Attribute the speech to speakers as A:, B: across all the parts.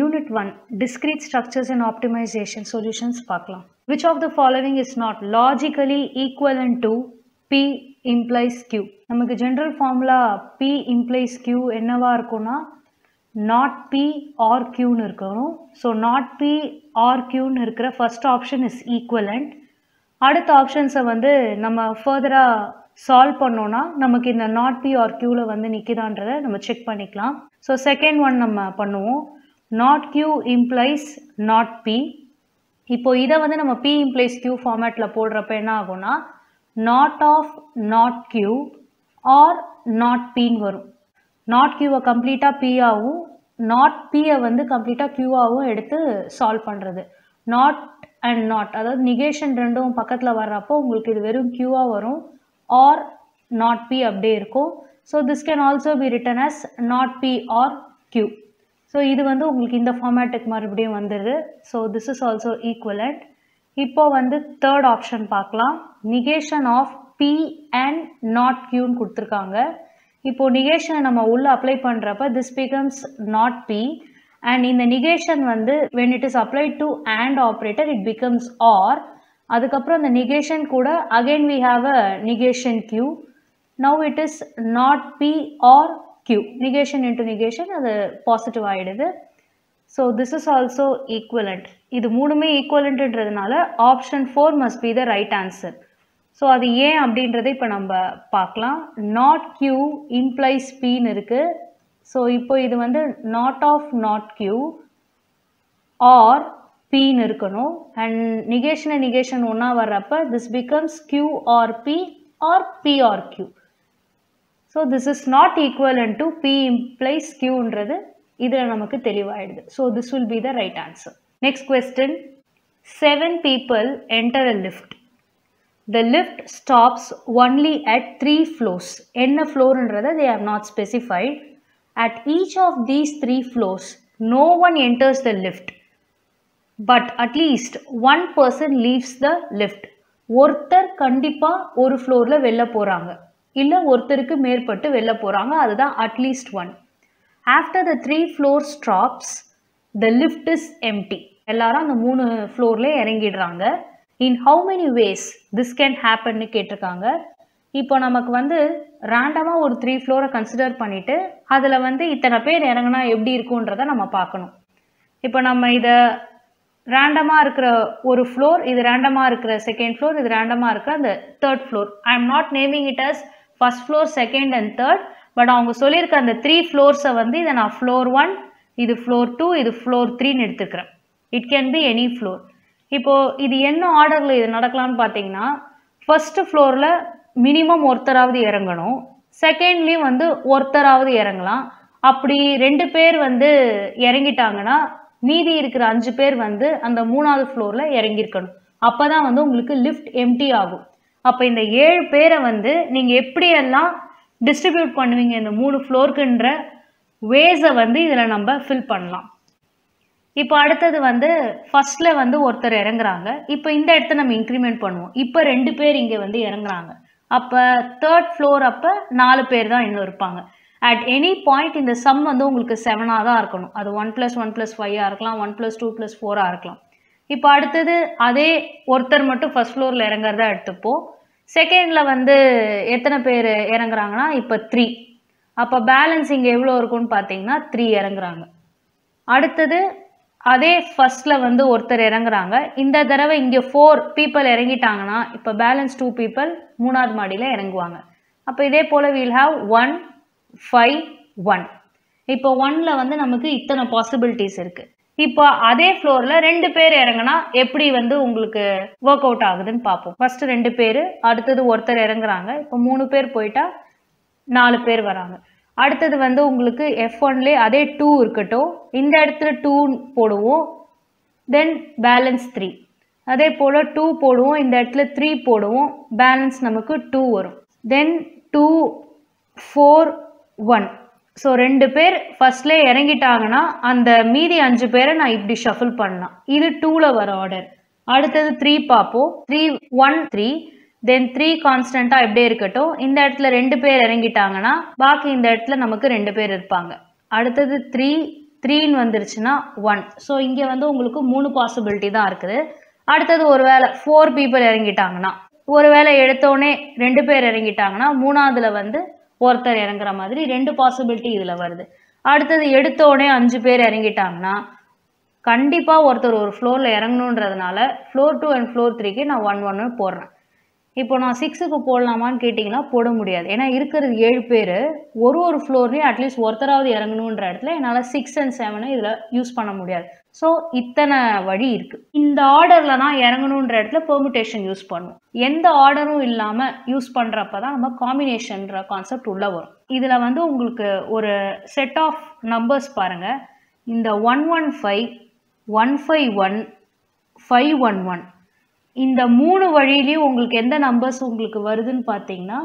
A: Unit 1 Discrete Structures and Optimization Solutions பார்க்கலாம். Which of the following is not logically equivalent to P implies Q? நமக்கு general formula P implies Q என்னவா இருக்கும்னா not P or Q னு இருக்கணும். So not P or Q னு இருக்கிற first option is equivalent. அடுத்த ஆப்ஷன்ஸை வந்து நம்ம ஃபர்தராக சால்வ் பண்ணோன்னா நமக்கு இந்த நாட் பி ஆர் கியூவில் வந்து நிற்கிதான்றதை நம்ம செக் பண்ணிக்கலாம். ஸோ செகண்ட் ஒன் நம்ம பண்ணுவோம். Not Q implies not P. இப்போது இதை வந்து நம்ம பி இம்ப்ளைஸ் கியூ ஃபார்மேட்டில் போடுறப்ப என்ன ஆகும்னா not of not Q or not பின்னு வரும். நாட் கியூவை கம்ப்ளீட்டாக பியாகவும் நாட் பியை வந்து கம்ப்ளீட்டாக கியூவாகவும் எடுத்து சால்வ் பண்ணுறது. நாட் அண்ட் நாட் அதாவது நிகேஷன் ரெண்டும் பக்கத்தில் வர்றப்போ உங்களுக்கு இது வெறும் கியூவாக வரும் ஆர் நாட் பி அப்படியே இருக்கும். So this can also be written as not P or Q. So இது வந்து உங்களுக்கு இந்த ஃபார்மேட்டுக்கு மறுபடியும் வந்துடுது. So this is also equivalent. இப்போ வந்து தேர்ட் ஆப்ஷன் பார்க்கலாம். Negation of P and not கியூன்னு கொடுத்துருக்காங்க. இப்போது நிகேஷனை நம்ம உள்ளே அப்ளை பண்ணுறப்ப this becomes not P. And in the negation வந்து when it is applied to AND operator it becomes OR. அதுக்கப்புறம் the negation கூட again we have a negation Q. Now it is not P or Q. Negation into negation அது positive ஆகிடுது. So this is also equivalent. இது மூணுமே ஈக்குவலண்ட்ன்றதுனால option 4 must be the right answer. So அது ஏன் அப்படின்றத இப்போ நம்ம பார்க்கலாம். நாட் Q implies Pன்னு இருக்குது. ஸோ இப்போ இது வந்து not of not Q or பின்னு இருக்கணும். அண்ட் நிகேஷன் ஒன்றா வர்றப்ப this becomes Q or P or P or Q. So this is not equivalent to P implies கியூன்றது இதில் நமக்கு தெளிவாயிடுது. So this will be the right answer. Next question. 7 people enter a lift. The lift stops only at 3 floors. என்ன ஃப்ளோர்ன்றதை they have not specified. At each of these 3 floors, no one enters the lift, but at least one person leaves the lift. ஒருத்தர் கண்டிப்பாக ஒரு ஃப்ளோரில் வெளில போகிறாங்க, இல்லை ஒருத்தருக்கு மேற்பட்டு வெளில போகிறாங்க, அதுதான் at least one. After the 3 floors stops, the lift is empty. எல்லாரும் அந்த 3 ஃப்ளோர்லேயே இறங்கிடுறாங்க. In how many ways this can happen கேட்டிருக்காங்க. இப்போ நமக்கு வந்து ரேண்டமாக ஒரு 3 ஃப்ளோரை கன்சிடர் பண்ணிவிட்டு அதில் வந்து இத்தனை பேர் இறங்கினா எப்படி இருக்குன்றதை நம்ம பார்க்கணும். இப்போ நம்ம இதை ரேண்டமாக இருக்கிற ஒரு ஃப்ளோர், இது ரேண்டமாக இருக்கிற செகண்ட் ஃப்ளோர், இது ரேண்டமாக இருக்கிற அந்த third floor. I am not naming it as first floor, second and third. But அவங்க சொல்லியிருக்க அந்த 3 ஃப்ளோர்ஸை வந்து இதை நான் ஃப்ளோர் 1, இது ஃப்ளோர் 2, இது ஃப்ளோர் 3ன்னு எடுத்துக்கிறேன். It can be any floor. இப்போது இது என்ன ஆர்டரில் இது நடக்கலான்னு பார்த்தீங்கன்னா ஃபஸ்ட்டு ஃப்ளோரில் மினிமம் ஒருத்தராவது இறங்கணும், செகண்ட்லேயும் வந்து ஒருத்தராவது இறங்கலாம். அப்படி 2 பேர் வந்து இறங்கிட்டாங்கன்னா மீதி இருக்கிற 5 பேர் வந்து அந்த 3வது ஃப்ளோரில் இறங்கியிருக்கணும். அப்போ தான் வந்து உங்களுக்கு லிஃப்ட் எம்டி ஆகும். அப்போ இந்த 7 பேரை வந்து நீங்கள் எப்படியெல்லாம் டிஸ்ட்ரிபியூட் பண்ணுவீங்க இந்த 3 ஃப்ளோருக்குன்ற வேஸை வந்து இதில் நம்ம ஃபில் பண்ணலாம். இப்போ அடுத்தது வந்து ஃபஸ்ட்டில் வந்து ஒருத்தர் இறங்குறாங்க. இப்போ இந்த இடத்த நம்ம இன்க்ரிமெண்ட் பண்ணுவோம். இப்போ 2 பேர் இங்கே வந்து இறங்குறாங்க. அப்போ தேர்ட் ஃப்ளோர் அப்போ 4 பேர் தான் இன்னும் இருப்பாங்க. அட் எனி பாயிண்ட் இந்த சம் வந்து உங்களுக்கு 7ஆக தான் இருக்கணும். அது 1 + 1 + 5ஆக இருக்கலாம், 1 + 2 + 4ஆக இருக்கலாம். இப்போ அடுத்தது அதே ஒருத்தர் மட்டும் ஃபஸ்ட் ஃப்ளோரில் இறங்குறதா எடுத்துப்போம். செகண்டில் வந்து எத்தனை பேர் இறங்குறாங்கன்னா இப்போ 3. அப்போ பேலன்ஸ் இங்கே எவ்வளோ இருக்குன்னு பார்த்தீங்கன்னா 3 இறங்குறாங்க. அடுத்தது அதே ஃபஸ்ட்டில் வந்து ஒருத்தர் இறங்குறாங்க. இந்த தடவை இங்கே 4 people இறங்கிட்டாங்கன்னா இப்போ பேலன்ஸ் 2 people 3வது மாடியில் இறங்குவாங்க. அப்போ இதே போல் வீல் ஹாவ் 1, 5, 1. இப்போ 1ல் வந்து நமக்கு இத்தனை பாசிபிலிட்டிஸ் இருக்குது. இப்போ அதே ஃப்ளோரில் 2 பேர் இறங்கினா எப்படி வந்து உங்களுக்கு ஒர்க் அவுட் ஆகுதுன்னு பார்ப்போம். ஃபஸ்ட்டு 2 பேர், அடுத்தது ஒருத்தர் இறங்குறாங்க. இப்போ 3 பேர் போயிட்டா 4 பேர் வராங்க. அடுத்தது வந்து உங்களுக்கு F1லே அதே 2 இருக்கட்டும், இந்த இடத்துல 2 போடுவோம், தென் பேலன்ஸ் 3. அதே போல் 2 போடுவோம், இந்த இடத்துல 3 போடுவோம், பேலன்ஸ் நமக்கு 2 வரும். தென் 2, 4, 1. ஸோ 2 பேர் ஃபஸ்ட்லேயே இறங்கிட்டாங்கன்னா அந்த மீதி 5 பேரை நான் இப்படி ஷஃபில் பண்ணலாம். இது 2ல் வர ஆர்டர். அடுத்தது 3 பார்ப்போம். 3, 1, 3. தென் 3 கான்ஸ்டண்ட்டாக எப்படியே இருக்கட்டும். இந்த இடத்துல 2 பேர் இறங்கிட்டாங்கன்னா பாக்கி இந்த இடத்துல நமக்கு 2 பேர் இருப்பாங்க. அடுத்தது 3, 3ன்னு வந்துருச்சுன்னா 1. ஸோ இங்கே வந்து உங்களுக்கு 3 பாசிபிலிட்டி தான் இருக்குது. அடுத்தது ஒரு வேளை 4 பீப்புள் இறங்கிட்டாங்கன்னா, ஒரு வேளை எடுத்தோடனே 2 பேர் இறங்கிட்டாங்கன்னா 3ஆவதுல வந்து ஒருத்தர் இறங்குற மாதிரி 2 பாசிபிலிட்டி இதில் வருது. அடுத்தது எடுத்தோடனே 5 பேர் இறங்கிட்டாங்கன்னா கண்டிப்பாக ஒருத்தர் ஒரு ஃப்ளோரில் இறங்கணுன்றதுனால ஃப்ளோர் 2 அண்ட் ஃப்ளோர் 3க்கு நான் 1 போடுறேன். இப்போ நான் 6க்கு போடலாமான்னு கேட்டிங்கன்னா போட முடியாது. ஏன்னா இருக்கிறது 7 பேர், ஒரு ஃப்ளோர்லேயும் அட்லீஸ்ட் ஒருத்தராவது இறங்கணுன்ற இடத்துல என்னால் 6 and 7 இதில் யூஸ் பண்ண முடியாது. ஸோ இத்தனை வழி இருக்குது. இந்த ஆர்டரில் நான் இறங்கணுன்ற இடத்துல பெர்முடேஷன் யூஸ் பண்ணுவோம். எந்த ஆர்டரும் இல்லாமல் யூஸ் பண்ணுறப்ப தான் நம்ம காம்பினேஷன்ற கான்செப்ட் உள்ளே வரும். இதில் வந்து உங்களுக்கு ஒரு செட் ஆஃப் நம்பர்ஸ் பாருங்கள். இந்த 115, 151, 511 இந்த 3 வழியிலையும் உங்களுக்கு எந்த நம்பர்ஸ் உங்களுக்கு வருதுன்னு பார்த்தீங்கன்னா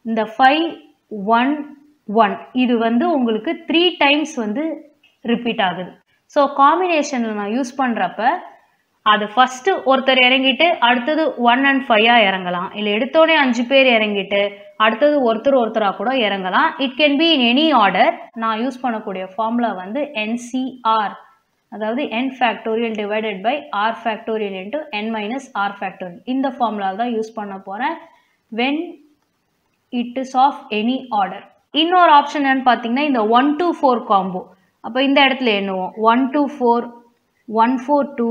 A: இந்த 511 இது வந்து உங்களுக்கு 3 டைம்ஸ் வந்து ரிப்பீட் ஆகுது. ஸோ காம்பினேஷனில் நான் யூஸ் பண்ணுறப்ப அது ஃபஸ்ட்டு ஒருத்தர் இறங்கிட்டு அடுத்தது 1 and 5 இறங்கலாம். இல்லை எடுத்தோடனே 5 பேர் இறங்கிட்டு அடுத்தது ஒருத்தராக கூட இறங்கலாம். It can be in any order. நான் யூஸ் பண்ணக்கூடிய ஃபார்முலா வந்து NCR, அதாவது n factorial divided by r factorial into n minus r factorial. இந்த ஃபார்முலா தான் யூஸ் பண்ண போகிறேன் when it is of any order. இன்னொரு ஆப்ஷன் என்னன்னு பார்த்தீங்கன்னா இந்த 1 to 4 காம்போ. அப்போ இந்த இடத்துல எண்ணுவோம் 1 to 4, 142,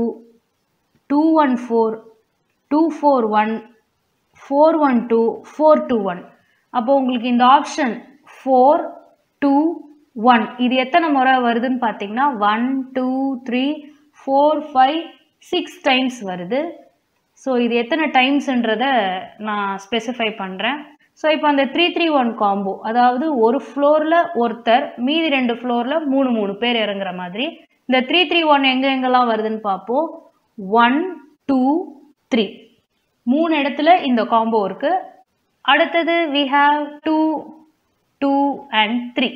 A: 214, 241, 412, 421. அப்போ உங்களுக்கு இந்த ஆப்ஷன் 4, 2, 1 இது எத்தனை முறை வருதுன்னு பார்த்தீங்கன்னா 1, 2, 3, 4, 5, 6 டைம்ஸ் வருது. ஸோ இது எத்தனை டைம்ஸ்ன்றதை நான் ஸ்பெசிஃபை பண்ணுறேன். ஸோ இப்போ அந்த 331 காம்போ, அதாவது ஒரு ஃப்ளோரில் ஒருத்தர் மீதி 2 ஃப்ளோரில் 3 பேர் இறங்குற மாதிரி இந்த 331 எங்கெல்லாம் வருதுன்னு பார்ப்போம். 1, 2, 3 3 இடத்துல இந்த காம்போ இருக்குது. அடுத்தது we have 2, 2 and 3.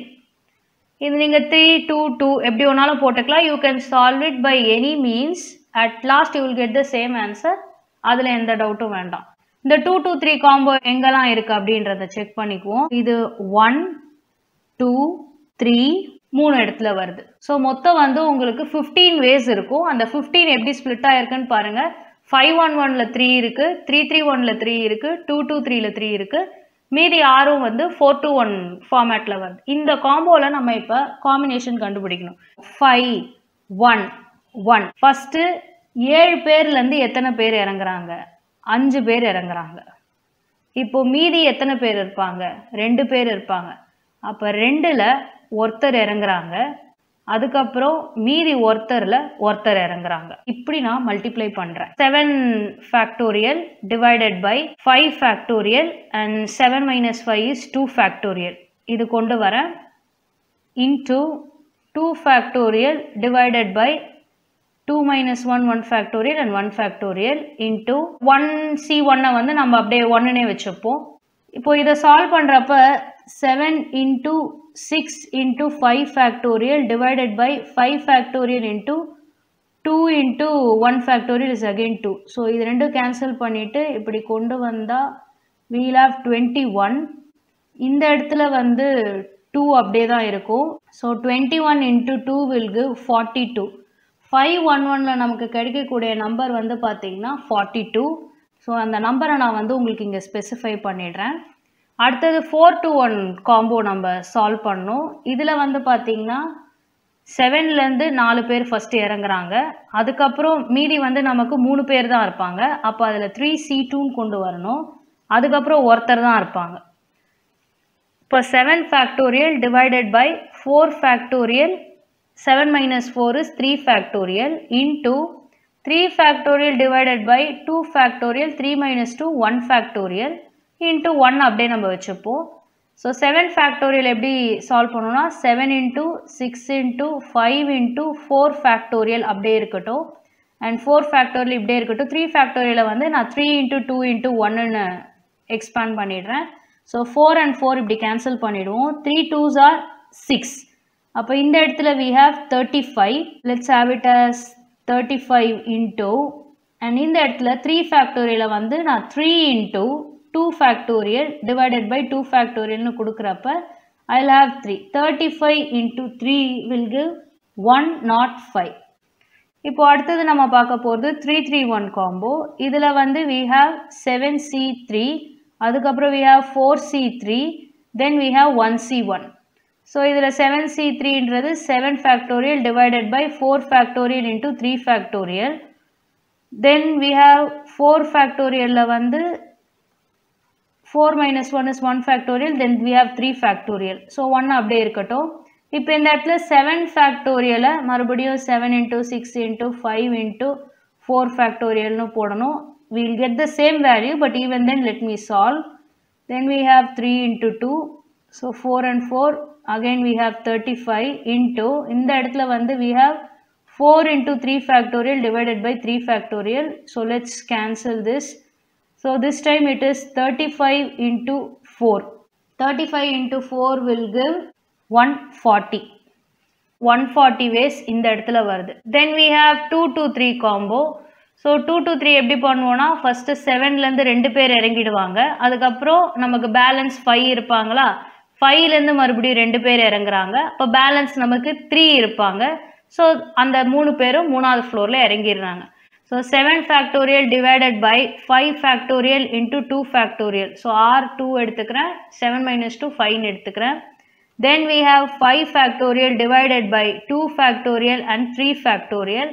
A: இது நீங்கள் 3, 2, 2 எப்படி ஒன்றாலும் போட்டுக்கலாம். You can solve it by any means. At last you will get the same answer. அதில் எந்த டவுட்டும் வேண்டாம். இந்த 2, 2, 3 காம்போ எங்கெல்லாம் இருக்குது அப்படின்றத செக் பண்ணிக்குவோம். இது 1, 2, 3 3 இடத்துல வருது. ஸோ மொத்தம் வந்து உங்களுக்கு 15 வேஸ் இருக்கும். அந்த 15 எப்படி ஸ்ப்ளிட் ஆகிருக்குன்னு பாருங்கள். 511ல் 3 இருக்குது, 331ல் 3 இருக்குது, 223ல் 3 இருக்குது, மீதி 6ம் வந்து 421 ஃபார்மேட்டில் வருது. இந்த காம்போவில் நம்ம இப்போ காம்பினேஷன் கண்டுபிடிக்கணும். 5, 1, 1 ஃபஸ்ட்டு 7 பேர்லேருந்து எத்தனை பேர் இறங்குறாங்க? 5 பேர் இறங்குறாங்க. இப்போ மீதி எத்தனை பேர் இருப்பாங்க? 2 பேர் இருப்பாங்க. அப்போ 2ல் ஒருத்தர் இறங்குறாங்க. அதுக்கப்புறம் மீதி ஒருத்தர் இறங்குறாங்க. இப்படி நான் மல்டிப்ளை பண்ணுறேன். 7 factorial divided by 5 factorial and 7 minus 5 is 2 factorial. இது கொண்டு வரேன் into 2 factorial divided by 2 minus 1 1 factorial and 1 factorial into 1C1 வந்து நம்ம அப்படியே 1னே வச்சுப்போம். இப்போ இதை சால்வ் பண்ணுறப்ப 7 into 6 into 5 factorial divided by 5 factorial into 2 into 1 factorial is again 2. So இது ரெண்டும் கேன்சல் பண்ணிட்டு இப்படி கொண்டு வந்தால் we will have 21. இந்த இடத்துல வந்து 2 அப்படியே தான் இருக்கும். So 21 into 2 will give 42. 511ல் நமக்கு கிடைக்கக்கூடிய நம்பர் வந்து பார்த்தீங்கன்னா 42. ஸோ அந்த நம்பரை நான் வந்து உங்களுக்கு இங்கே ஸ்பெசிஃபை பண்ணிடுறேன். அடுத்தது 421 காம்போ நம்ம சால்வ் பண்ணோம். இதில் வந்து பார்த்தீங்கன்னா 7லேருந்து 4 பேர் ஃபஸ்ட்டு இறங்குறாங்க. அதுக்கப்புறம் மீதி வந்து நமக்கு 3 பேர் தான் இருப்பாங்க. அப்போ அதில் 3C2ன்னு கொண்டு வரணும். அதுக்கப்புறம் ஒருத்தர் தான் இருப்பாங்க. இப்போ 7 factorial divided by 4 factorial 7 minus 4 is 3 factorial into 3 factorial divided by 2 factorial 3 minus 2 1 factorial into 1 அப்படியே நம்ம வச்சுப்போம். ஸோ 7 ஃபேக்டோரியல் எப்படி சால்வ் பண்ணணும்னா 7 into 6 into 5 into 4 ஃபேக்டோரியல் அப்படியே இருக்கட்டும். அண்ட் 4 ஃபேக்டோரியல் இப்படியே இருக்கட்டும். 3 ஃபேக்டோரியலை வந்து நான் 3 into 2 into 1ன்னு எக்ஸ்பேண்ட் பண்ணிடுறேன். ஸோ 4 and 4 இப்படி கேன்சல் பண்ணிவிடுவோம். 3 2s are 6. அப்போ இந்த இடத்துல we have 35. let's have it as 35 into and இந்த இடத்துல 3 ஃபேக்டோரியலை வந்து நான் 3 into 2 factorial divided by 2 factorial னு கொடுக்குறப்ப I'll have 3. 35 into 3 will give 105. இப்போ அடுத்தது நம்ம பார்க்க போகிறது 331 காம்போ. இதில் வந்து we have 7C3, அதுக்கப்புறம் we have 4C3, then we have 1C1. So இதில் 7C3ன்றது 7 factorial divided by 4 factorial into 3 factorial. Then we have 4 factorial வந்து 4 minus 1 is 1 factorial, then we have 3 factorial. So 1 அப்படியே இருக்கட்டும். இப்போ இந்த இடத்துல 7 ஃபேக்டோரியலை மறுபடியும் 7 into 6 into 5 into 4 ஃபேக்டோரியல்னு போடணும். We will get the same value, but even then let me solve. Then we have 3 into 2, so 4 and 4, again we have 35 into, இந்த இடத்துல வந்து we have 4 into 3 factorial divided by 3 factorial. So let's cancel this. So this time it is 35 into 4. 35 into 4 will give 140. 140 ways இந்த இடத்துல வருது. Then we have 2 to 3 combo. So 2 to 3 எப்படி பண்ணுவோம்னா first 7லேருந்து 2 பேர் இறங்கிடுவாங்க. அதுக்கப்புறம் நமக்கு பேலன்ஸ் 5 இருப்பாங்களா, 5லேருந்து மறுபடியும் 2 பேர் இறங்குறாங்க. அப்போ பேலன்ஸ் நமக்கு 3 இருப்பாங்க. ஸோ அந்த 3 பேரும் 3வது ஃப்ளோரில் இறங்கிடுறாங்க. So 7 factorial divided by 5 factorial into 2 factorial. So R2 எடுத்துக்கிறேன், 7 minus 2 5 எடுத்துக்கிறேன். Then we have 5 factorial divided by 2 factorial and 3 factorial,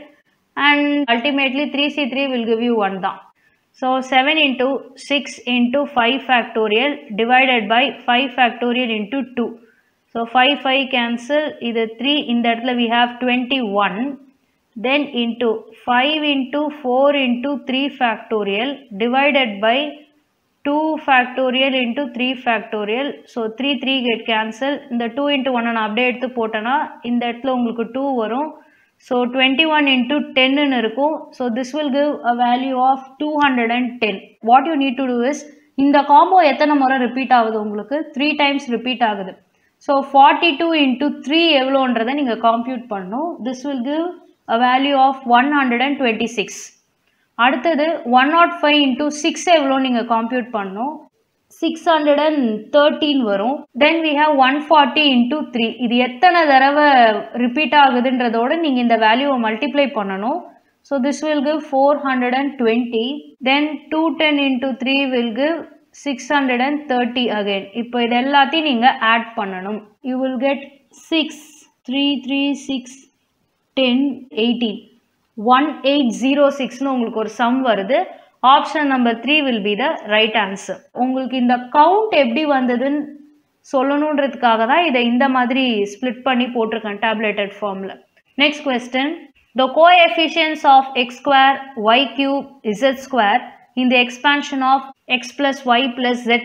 A: and ultimately 3C3 will give you 1 தான். So 7 into 6 into 5 factorial divided by 5 factorial into 2. So 5 cancel, இது 3, இந்த இடத்துல we have 21. Then into 5 into 4 into 3 factorial divided by 2 factorial into 3 factorial. So 3 get cancel. இந்த 2 into 1 நான் அப்படியே எடுத்து போட்டேன்னா இந்த இடத்துல உங்களுக்கு 2 வரும். So 21 into 10 இருக்கும். So this will give a value of 210. What you need to do is, இந்த காம்போ எத்தனை முறை ரிப்பீட் ஆகுது உங்களுக்கு? 3 times ரிப்பீட் ஆகுது. So 42 into 3 எவ்வளோன்றதை நீங்கள் காம்ப்யூட் பண்ணணும். This will give a value of 126. அடுத்தது 105 into 6 எவ்வளோ நீங்கள் காம்ப்யூட் பண்ணணும்? 613 வரும். Then we have 140 into 3. இது எத்தனை தடவை ரிப்பீட் ஆகுதுன்றதோடு நீங்கள் இந்த வேல்யூவை மல்டிப்ளை பண்ணணும். So this will give 420. Then 210 into 3 will give 630 again. இப்போ இது எல்லாத்தையும் நீங்கள் ஆட் பண்ணணும். You will get 6, 3, 3, 6, 10, 18. 1806 உங்களுக்கு ஒரு சம் வருது. Option number 3 will be the right answer. உங்களுக்கு இந்த கவுண்ட் எப்படி வந்ததுன்னு சொல்லணுன்றதுக்காக தான் இதை இந்த மாதிரி ஸ்ப்ளிட் பண்ணி போட்டிருக்கேன் டேப்லெட்டட் ஃபார்மில். Next question, the coefficients of x square, y cube, z square in the expansion of x plus y plus z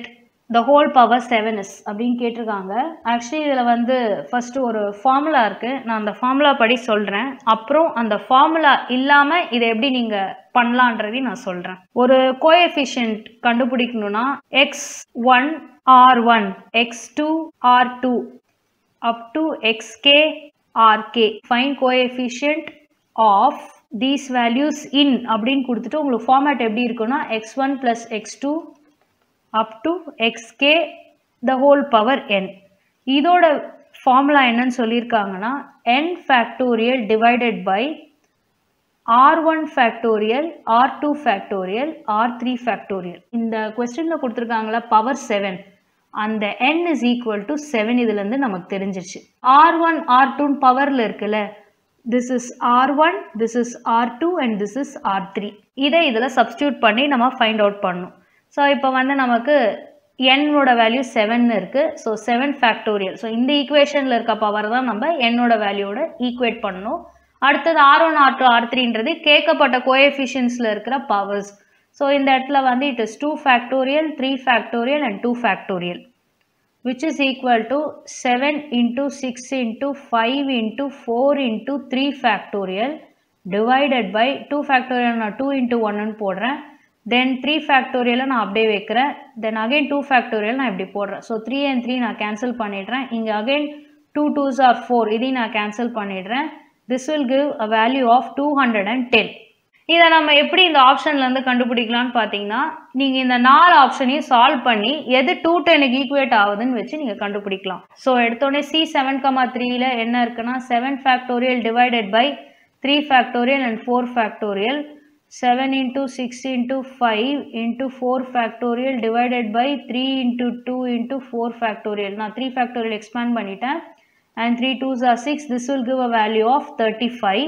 A: the whole power 7s அப்படின்னு கேட்டிருக்காங்க. ஆக்சுவலி இதில் வந்து ஃபஸ்ட்டு ஒரு ஃபார்முலா இருக்குது, நான் அந்த ஃபார்முலா படி சொல்கிறேன். அப்புறம் அந்த ஃபார்முலா இல்லாமல் இதை எப்படி நீங்கள் பண்ணலான்றதையும் நான் சொல்கிறேன். ஒரு கோஎஃபிஷியன்ட் கண்டுபிடிக்கணும்னா x1 r1, x2 r2 up to xk rk. Find coefficient of these values in அப்படின்னு கொடுத்துட்டு உங்களுக்கு ஃபார்மேட் எப்படி இருக்குன்னா x1 plus x2 up to xk the whole power n. இதோட ஃபார்முலா என்னன்னு சொல்லியிருக்காங்கன்னா n factorial divided by r1 factorial, r2 factorial, r3 factorial. இந்த கொஸ்டினில் கொடுத்துருக்காங்களா பவர் 7, அந்த n is equal to 7. இதுலேருந்து நமக்கு தெரிஞ்சிருச்சு. r1 r2 பவரில் இருக்குல்ல, this is r1, this is r2 and this is r3. இதை இதில் சப்ஸ்டியூட் பண்ணி நம்ம ஃபைண்ட் அவுட் பண்ணணும். ஸோ இப்போ வந்து நமக்கு என்னோட வேல்யூ 7 இருக்குது. So 7 factorial. ஸோ இந்த ஈக்குவேஷனில் இருக்க பவர் தான் நம்ம என்னோட வேல்யூவோட ஈக்குவேட் பண்ணணும். அடுத்தது r1 r2 r3ன்றது கேட்கப்பட்ட கோஎஃபிஷியன்ஸில் இருக்கிற பவர்ஸ். ஸோ இந்த இடத்துல வந்து it is 2 factorial, 3 factorial and 2 factorial, which is equal to 7 into 6 into 5 into 4 into 3 factorial divided by 2 factorial நான் 2 into 1 போடுறேன். Then 3 factorial நான் அப்படியே வைக்கிறேன். Then again 2 factorial நான் இப்படி போடுறேன். So 3 and 3 நான் cancel பண்ணிடுறேன். இங்கே again 2 2s are 4, இதையும் நான் cancel பண்ணிடுறேன். This will give a value of 210. இதை நம்ம எப்படி இந்த ஆப்ஷன்லேருந்து கண்டுபிடிக்கலான்னு பார்த்தீங்கன்னா நீங்கள் இந்த 4 ஆப்ஷனையும் சால்வ் பண்ணி எது 210க்கு ஈக்குவேட் ஆகுதுன்னு வச்சு நீங்கள் கண்டுபிடிக்கலாம். ஸோ எடுத்தோடனே C7,3ல என்ன இருக்குன்னா 7 factorial divided by 3 factorial and 4 factorial 7 into 6 into 5 into 4 factorial divided by 3 into 2 into 4 factorial. நான் 3 factorial expand பண்ணிட்டேன் and 3 2s are 6. This will give a value of 35.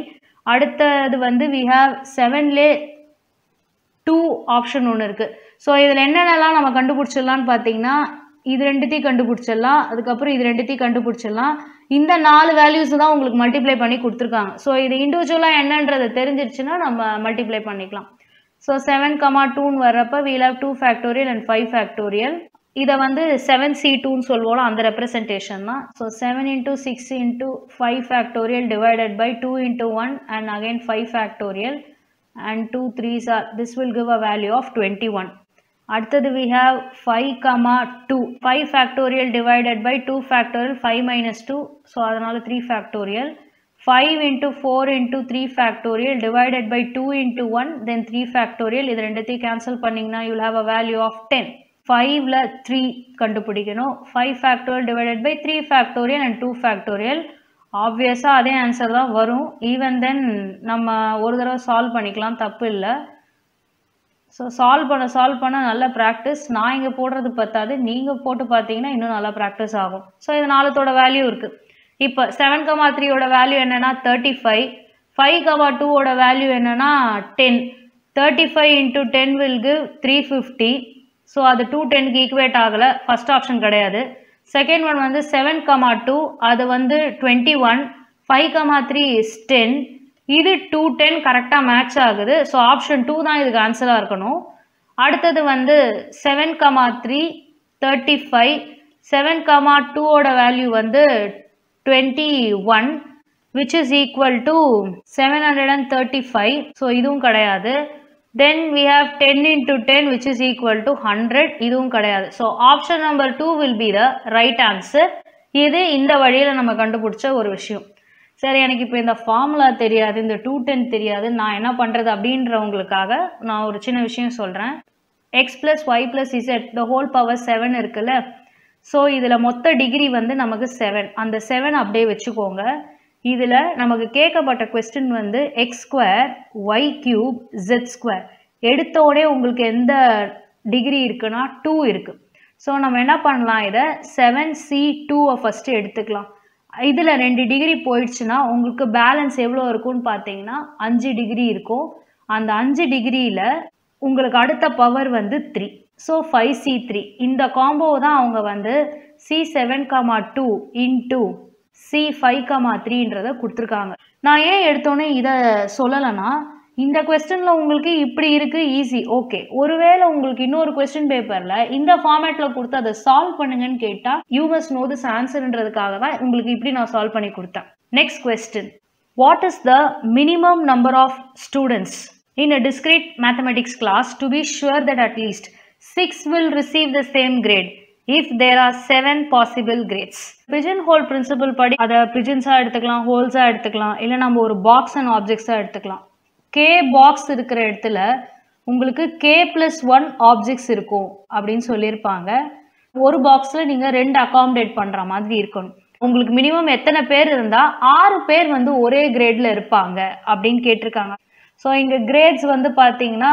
A: அடுத்தது வந்து we have 7லே 2 ஆப்ஷன் ஒன்று இருக்குது. ஸோ இதில் என்னென்னலாம் நம்ம கண்டுபிடிச்சிடலான்னு பார்த்தீங்கன்னா இது ரெண்டுத்தையும் கண்டுபிடிச்சிடலாம், அதுக்கப்புறம் இது ரெண்டுத்தையும் கண்டுபிடிச்சிடலாம். இந்த 4 வேல்யூஸ் தான் உங்களுக்கு மல்டிப்ளை பண்ணி கொடுத்துருக்காங்க. ஸோ இது இண்டிவிஜுவலாக என்னன்றது தெரிஞ்சிருச்சுன்னா நம்ம மல்டிப்ளை பண்ணிக்கலாம். ஸோ 7,2ன்னு வர்றப்ப we'll have 2 factorial and 5 factorial. இதை வந்து 7C2ன்னு சொல்வோம், அந்த ரெப்ரசன்டேஷன் தான். So 7 into 6 into 5 factorial divided by 2 into 1 and again 5 factorial and 2 3s are, this will give a value of 21. அடுத்தது we have 5,2 5 factorial divided by 2 factorial 5 minus 2, so அதனால் 3 factorial 5 into 4 into 3 factorial divided by 2 into 1 then 3 factorial. இது ரெண்டுத்தையும் cancel பண்ணிங்கன்னா you will have a value of 10. 5ல 3 கண்டுபிடிக்கணும். 5 factorial divided by 3 factorial and 2 factorial. ஆப்வியஸாக அதே answer தான் வரும். Even then நம்ம ஒரு தடவை சால்வ் பண்ணிக்கலாம், தப்பு இல்லை. ஸோ சால்வ் பண்ண நல்ல ப்ராக்டிஸ். நான் இங்கே போடுறது பத்தாது, நீங்கள் போட்டு பார்த்தீங்கன்னா இன்னும் நல்லா ப்ராக்டிஸ் ஆகும். ஸோ இது 4த்தோட வேல்யூ இருக்குது. இப்போ 7,3யோட வேல்யூ என்னென்னா 35, 5,2வோட வேல்யூ என்னென்னா 10. 35 into 10 will give 350. ஸோ அது 210க்கு ஈக்குவேட் ஆகலை, ஃபஸ்ட் ஆப்ஷன் கிடையாது. செகண்ட் ஒன் வந்து 7,2 அது வந்து 21, 5,3 is 10. இது 210 கரெக்டாக மேட்ச் ஆகுது. ஸோ ஆப்ஷன் 2 தான் இதுக்கு ஆன்சராக இருக்கணும். அடுத்தது வந்து 7,3 35, 7,2வோட வேல்யூ வந்து 21 which is equal to 735. So இதுவும் கிடையாது. Then we have 10 into 10 which is equal to 100. இதுவும் கிடையாது. So option number 2 will be the right answer. இது இந்த வழியில் நம்ம கண்டுபிடிச்ச ஒரு விஷயம். சரி, எனக்கு இப்போ இந்த ஃபார்முலா தெரியாது, இந்த 210 தெரியாது, நான் என்ன பண்ணுறது அப்படின்றவங்களுக்காக நான் ஒரு சின்ன விஷயம் சொல்கிறேன். x plus y plus z the whole power 7 இருக்குல்ல. ஸோ இதில் மொத்த டிகிரி வந்து நமக்கு 7. அந்த 7 அப்படியே வச்சுக்கோங்க. இதில் நமக்கு கேட்கப்பட்ட கொஸ்டின் வந்து x square y cube z square. எடுத்தோடனே உங்களுக்கு எந்த டிகிரி இருக்குன்னா 2 இருக்குது. ஸோ நம்ம என்ன பண்ணலாம், இதை 7C2 ஃபஸ்ட்டு எடுத்துக்கலாம். இதில் 2 டிகிரி போயிடுச்சுன்னா உங்களுக்கு பேலன்ஸ் எவ்வளோ இருக்கும்னு பார்த்தீங்கன்னா 5 டிகிரி இருக்கும். அந்த 5 டிகிரியில் உங்களுக்கு அடுத்த பவர் வந்து 3. So 5C3. இந்த காம்போ தான் அவங்க வந்து C7,2 இன்ட்டு C5,3ன்றதை கொடுத்துருக்காங்க. நான் ஏன் எடுத்தோன்னே இதை சொல்லலைன்னா, இந்த கொஸ்டினில் உங்களுக்கு இப்படி இருக்குது, ஈஸி, ஓகே. ஒருவேளை உங்களுக்கு இன்னொரு கொஸ்டின் பேப்பரில் இந்த ஃபார்மேட்டில் கொடுத்து அதை சால்வ் பண்ணுங்கன்னு கேட்டால் யூ மஸ்ட் நோ திஸ் ஆன்சர்ன்றதுக்காக தான் உங்களுக்கு இப்படி நான் சால்வ் பண்ணி கொடுத்தேன். Next question, what is the minimum number of students in a discrete mathematics class to be sure that at least 6 will receive the same grade if there are 7 possible grades. Pigeonhole principle படி அதை பிஜன்ஸாக எடுத்துக்கலாம், ஹோல்ஸாக எடுத்துக்கலாம், இல்லை நம்ம ஒரு box and ஆப்ஜெக்ட்ஸாக எடுத்துக்கலாம். K box இருக்கிற இடத்துல உங்களுக்கு k+1 ஆப்ஜெக்ட்ஸ் இருக்கும் அப்படின்னு சொல்லியிருப்பாங்க. ஒரு பாக்ஸில் நீங்கள் 2 அகாமடேட் பண்ணுற மாதிரி இருக்கணும். உங்களுக்கு மினிமம் எத்தனை பேர் இருந்தால் 6 பேர் வந்து ஒரே கிரேடில் இருப்பாங்க அப்படின்னு கேட்டிருக்காங்க. ஸோ இங்கே கிரேட்ஸ் வந்து பார்த்தீங்கன்னா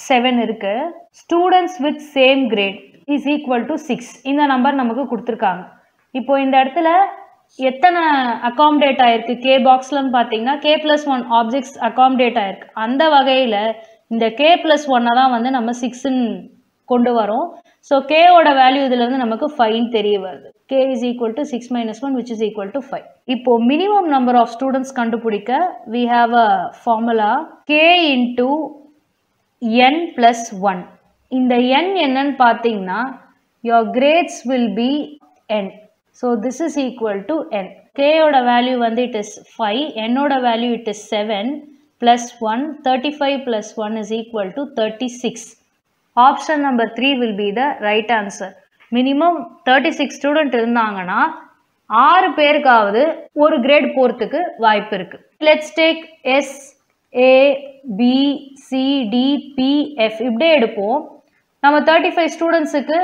A: 7 இருக்குது. Students with same grade is equal to 6. இந்த நம்பர் நமக்கு கொடுத்துருக்காங்க. இப்போ இந்த இடத்துல எத்தனை அகாமடேட் ஆயிருக்கு கே பாக்ஸ்லன்னு பார்த்தீங்கன்னா k+1 ஆப்ஜெக்ட்ஸ் அகாமடேட் ஆயிருக்கு. அந்த வகையில் இந்த k+1 தான் வந்து நம்ம 6ன்னு கொண்டு வரோம். ஸோ கேவோட வேல்யூ இதுலேருந்து நமக்கு 5 தெரிய வருது. k is equal to 6 minus 1 which is equal to 5. இப்போ மினிமம் நம்பர் ஆஃப் ஸ்டூடெண்ட்ஸ் கண்டுபிடிக்க we have a formula k into n plus 1. இந்த n என்னன்னு பார்த்தீங்கன்னா your grades will be n. So this is equal to n. k ஓட value வந்து it is 5, n ஓட value it is 7 plus 1, 35 plus 1 is equal to 36. Option number 3 will be the right answer. Minimum 36 student இருந்தாங்கன்னா 6 பேருக்காவது ஒரு great போகிறதுக்கு வாய்ப்பு இருக்குது. Let's take A, B, C, D, P, F இப்படியே எடுப்போம். நம்ம 35 ஸ்டூடெண்ட்ஸுக்கு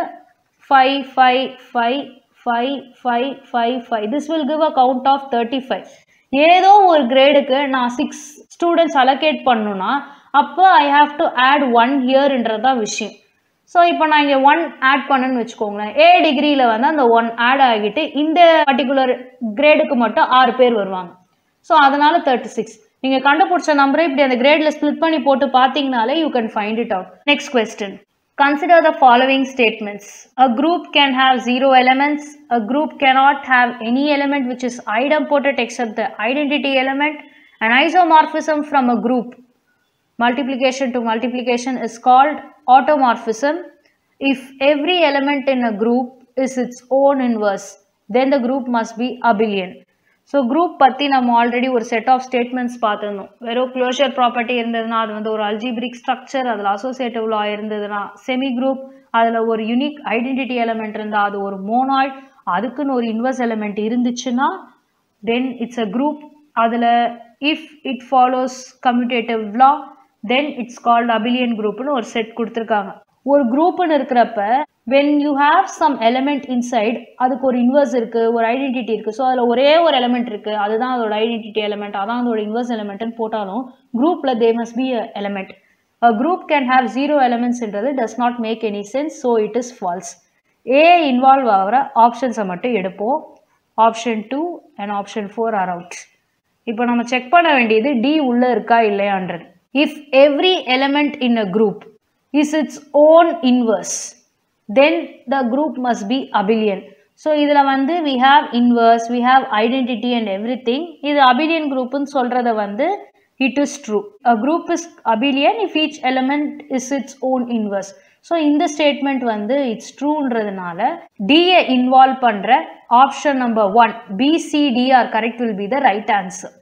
A: 5, 5, 5, 5, 5, 5, 5. This will give a count of 35. ஏதோ ஒரு கிரேடுக்கு நான் 6 ஸ்டூடெண்ட்ஸ் அலோகேட் பண்ணணும்னா அப்போ ஐ ஹாவ் டு ஆட் 1 ஹியர்ன்றதான் விஷயம். ஸோ இப்போ நான் இங்கே 1 ஆட் பண்ணுன்னு வச்சுக்கோங்களேன். A டிகிரியில் வந்து அந்த 1 ஆட் ஆகிட்டு இந்த பர்டிகுலர் கிரேடுக்கு மட்டும் 6 பேர் வருவாங்க. ஸோ அதனால 36. நீங்கள் கண்டுபிடிச்ச நம்பரை இப்படி அந்த கிரேடில் ஸ்பிளிட் பண்ணி போட்டு பார்த்தீங்கனாலே you can find it out. Next question. Consider the following statements. A group can have 0 elements. A group cannot have any element which is idempotent except the identity element. An isomorphism from a group, multiplication to multiplication, is called automorphism. If every element in a group is its own inverse, then the group must be abelian. So group பற்றி நம்ம already ஒரு set of statements பார்த்துருந்தோம். வெறும் closure property இருந்ததுன்னா அது வந்து ஒரு algebraic structure, அதில் அசோசியேட்டிவ் லா இருந்ததுன்னா செமி குரூப், அதில் ஒரு யூனிக் ஐடென்டிட்டி எலிமெண்ட் இருந்தால் அது ஒரு மோனாய்ட், அதுக்குன்னு ஒரு இன்வர்ஸ் எலிமெண்ட் இருந்துச்சுன்னா தென் இட்ஸ் அ குரூப். அதில் if it follows commutative law then it's called abelian குரூப்னு ஒரு செட் கொடுத்துருக்காங்க. ஒரு குரூப்னு இருக்கிறப்ப when you have some element inside அதுக்கு ஒரு இன்வர்ஸ் இருக்குது, ஒரு ஐடென்டிட்டி இருக்குது. ஸோ அதில் ஒரே ஒரு எலிமெண்ட் இருக்குது, அதுதான் அதோட ஐடென்டிட்டி எலிமெண்ட், அதான் அதோட இன்வர்ஸ் எலிமெண்ட்னு போட்டாலும் குரூப்பில் they must be a element. A group can have 0 elements என்றது does not make any sense, so it is false. A involve ஆகிற ஆப்ஷன்ஸை மட்டும் எடுப்போம். Option 2 and option 4 are out. இப்போ நம்ம செக் பண்ண வேண்டியது D உள்ளே இருக்கா இல்லையான்றது. If every element in a group is its own inverse, then the group must be abelian. So இதில் வந்து we have inverse, we have identity and everything. இது abelian group ன்னு சொல்கிறத வந்து it is true. A group is abelian if each element is its own inverse. So இந்த statement வந்து it's ட்ரூன்றதுனால டியை involve பண்ணுற option number 1 BCDR correct will be the right answer.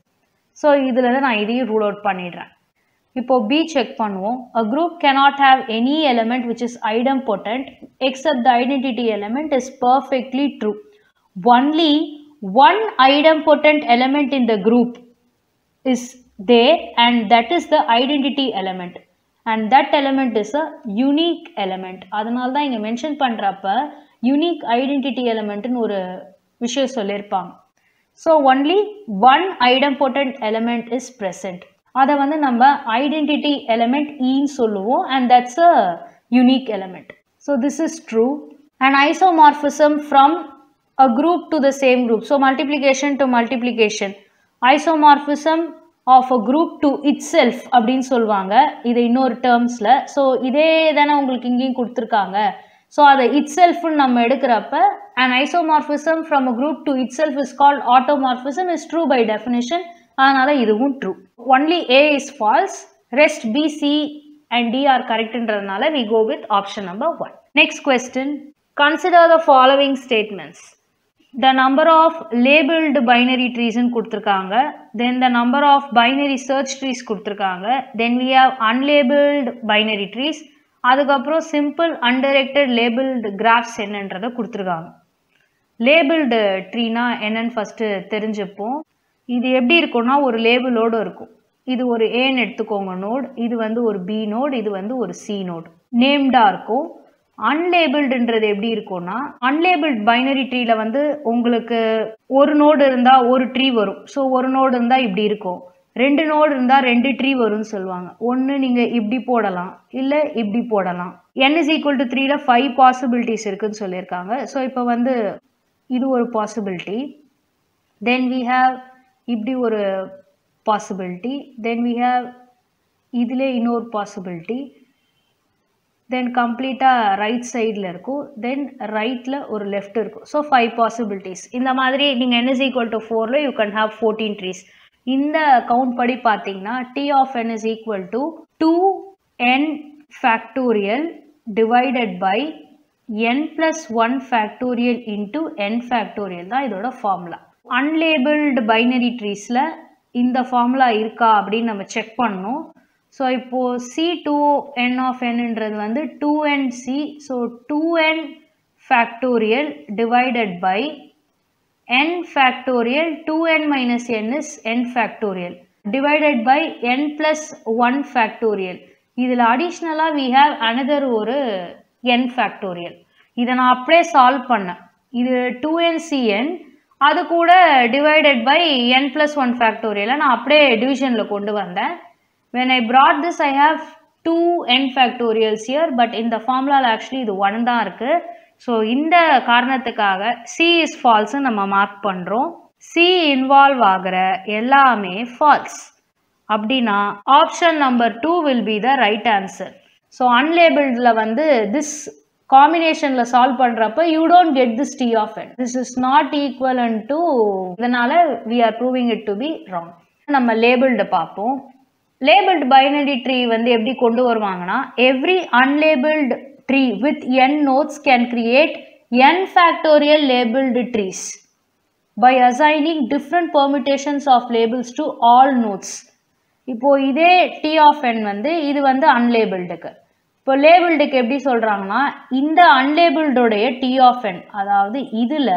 A: So இதில் தான் நான் இதையும் ரூல் அவுட் பண்ணிடுறேன். இப்போ B செக் பண்ணுவோம். A group cannot have any element which is idempotent except the identity element is perfectly true. Only one idempotent element in the group is there and that is the identity element and that element is a unique element. அதனால தான் இங்கே mention பண்ணுறப்ப unique identity எலிமெண்ட்னு ஒரு விஷயம் சொல்லியிருப்பாங்க. So only one idempotent element is present. அதை வந்து நம்ம ஐடென்டிட்டி எலிமெண்ட் ஈன்னு சொல்லுவோம் and that's a unique element. So this is true. An isomorphism from a group to the same group. So multiplication to multiplication. Isomorphism of a group to itself அப்படின்னு சொல்லுவாங்க இது இன்னொரு டேர்ம்ஸில். So இதே தானே உங்களுக்கு இங்கேயும் கொடுத்துருக்காங்க. ஸோ அதை இட்செல்ஃப்னு நம்ம எடுக்கிறப்ப an isomorphism from a group to itself is called automorphism is true by definition. அதனால் இதுவும் true. Only A is false. Rest B, C and D are correctன்றதுனால we go with option number 1. Next question. Consider the following statements. The number of labeled binary trees கொடுத்துருக்காங்க. Then the number of binary search trees கொடுத்துருக்காங்க. Then we have unlabeled binary trees. அதுக்கப்புறம் simple undirected labeled graphs என்னன்றதை கொடுத்துருக்காங்க. labeled ட்ரீனா என்னன்னு first தெரிஞ்சுப்போம். இது எப்படி இருக்கும்னா ஒரு லேபிளோடு இருக்கும். இது ஒரு ஏன்னு எடுத்துக்கோங்க நோட், இது வந்து ஒரு பி நோட், இது வந்து ஒரு சி நோட் நேம்டாக இருக்கும். அன்லேபிள்டுன்றது எப்படி இருக்கும்னா அன்லேபிள்ட் பைனரி ட்ரீயில் வந்து உங்களுக்கு ஒரு நோடு இருந்தால் ஒரு ட்ரீ வரும். ஸோ ஒரு நோடு இருந்தால் இப்படி இருக்கும், 2 நோடு இருந்தால் 2 ட்ரீ வரும்னு சொல்லுவாங்க. ஒன்று நீங்கள் இப்படி போடலாம் இல்லை இப்படி போடலாம். n is equal to 3ல 5 possibilities இருக்குதுன்னு சொல்லியிருக்காங்க. ஸோ இப்போ வந்து இது ஒரு பாசிபிலிட்டி, தென் we have இப்படி ஒரு பாசிபிலிட்டி, தென் we have இதிலே இன்னொரு பாசிபிலிட்டி, தென் கம்ப்ளீட்டாக ரைட் சைடில் இருக்கும், தென் ரைட்டில் ஒரு லெஃப்ட் இருக்கும். So 5 possibilities. இந்த மாதிரி நீங்கள் n is equal to 4ல you can have 14 trees. இந்த கவுண்ட் படி பார்த்தீங்கன்னா T of n is equal to 2n factorial divided by n plus 1 factorial into n factorial தான் இதோட ஃபார்முலா. அன்லேபிள்டு பைனரி ட்ரீஸில் இந்த ஃபார்முலா இருக்கா அப்படின்னு நம்ம செக் பண்ணணும். ஸோ இப்போது C2n of nன்றது வந்து 2nc. So 2n factorial divided by n factorial 2n minus n is n factorial. divided by n plus 1 factorial. இதில் additionally we have another ஒரு n factorial. இதை நான் அப்படியே சால்வ் பண்ணேன். இது 2ncn அது கூட divided by n plus 1 factorial நான் அப்படியே டிவிஷனில் கொண்டு வந்தேன். When I brought this I have 2n factorials here, but in the formula actually இது 1 தான் இருக்கு. ஸோ இந்த காரணத்துக்காக C is false நம்ம மார்க் பண்ணுறோம். C இன்வால்வ் ஆகிற எல்லாமே false. அப்படின்னா option number 2 will be the right answer. So அன்லேபிள்டில் வந்து this காம்பினேஷனில் சால்வ் பண்ணுறப்ப you don't get this T of n. This is not equivalent to, இதனால் we are proving it to be wrong. நம்ம labelled பார்ப்போம். Labelled binary tree வந்து எப்படி கொண்டு வருவாங்கன்னா, every unlabeled tree with n nodes can create n factorial labeled trees by assigning different permutations of labels to all nodes. இப்போ இதே T of n வந்து இது வந்து unlabeled-க்கு. இப்போ லேபிள்டுக்கு எப்படி சொல்றாங்கன்னா, இந்த அன்லேபிள்டோடைய T of n, அதாவது இதுல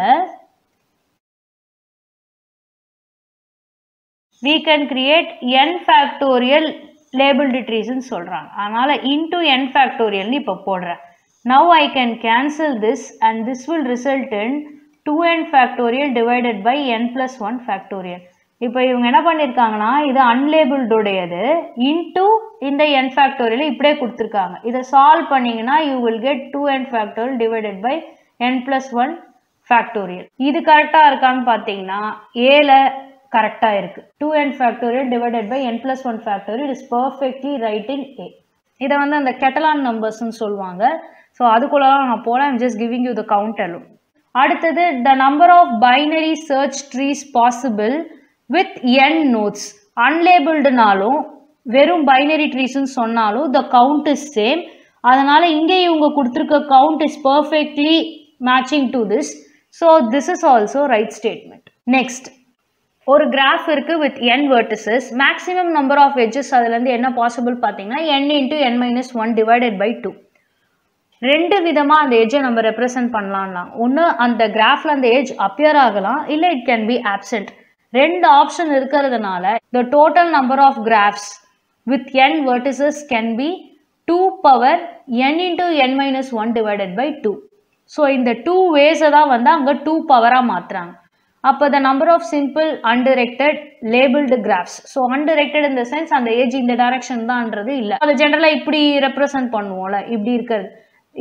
A: we can create n factorial labeled trees ன்னு சொல்றாங்க. அதனால into n factorial ன்னு இப்போ போடுறேன். Now I can cancel this and this will result in 2n factorial divided by n plus 1 factorial. இப்போ இவங்க என்ன பண்ணியிருக்காங்கன்னா, இது அன்லேபிள்டோடையது இன்டூ இந்த n ஃபேக்டோரியல் இப்படியே கொடுத்துருக்காங்க. இதை சால்வ் பண்ணிங்கன்னா you will get 2n factorial divided by n plus 1 factorial. இது கரெக்டாக இருக்கான்னு பார்த்தீங்கன்னா ஏல கரெக்டாக இருக்குது. 2n factorial divided by n plus 1 factorial is perfectly right in A. இதை வந்து அந்த கெட்டலான் நம்பர்ஸ்ன்னு சொல்லுவாங்க. ஸோ அதுக்குள்ளலாம் நான் போல I'm just giving you the count alone. அடுத்தது the number of binary search trees possible with n nodes. unlabeled-னாலும் வெறும் பைனரி ட்ரீஸ்ன்னு சொன்னாலும் the count is same. அதனால இங்கே இவங்க கொடுத்துருக்க count is perfectly matching to this. So this is also right statement. Next, ஒரு graph இருக்கு with n vertices. maximum number of edges அதுலேருந்து என்ன பாசிபிள் பார்த்தீங்கன்னா n into n minus 1 divided by 2. ரெண்டு விதமாக அந்த எட்ஜை நம்ம ரெப்ரசன்ட் பண்ணலாம்னா, ஒன்று அந்த கிராஃபில் அந்த எட்ஜ் அப்பியர் ஆகலாம், இல்லை இட் கேன் பி ஆப்சென்ட். ரெண்டு ஆப்ஷன் இருக்கிறதுனால the total number of graphs with n vertices can be 2 power n into n minus 1 divided by 2. So இந்த 2 ways தான் வந்து அங்கே 2 பவராக மாற்றுறாங்க. அப்போ the number of simple undirected labeled graphs. So undirected in the sense அந்த edge இந்த direction தான்ன்றது இல்லை. அதை ஜென்ரலாக இப்படி ரெப்ரசன்ட் பண்ணுவோம்ல, இப்படி இருக்கிறது.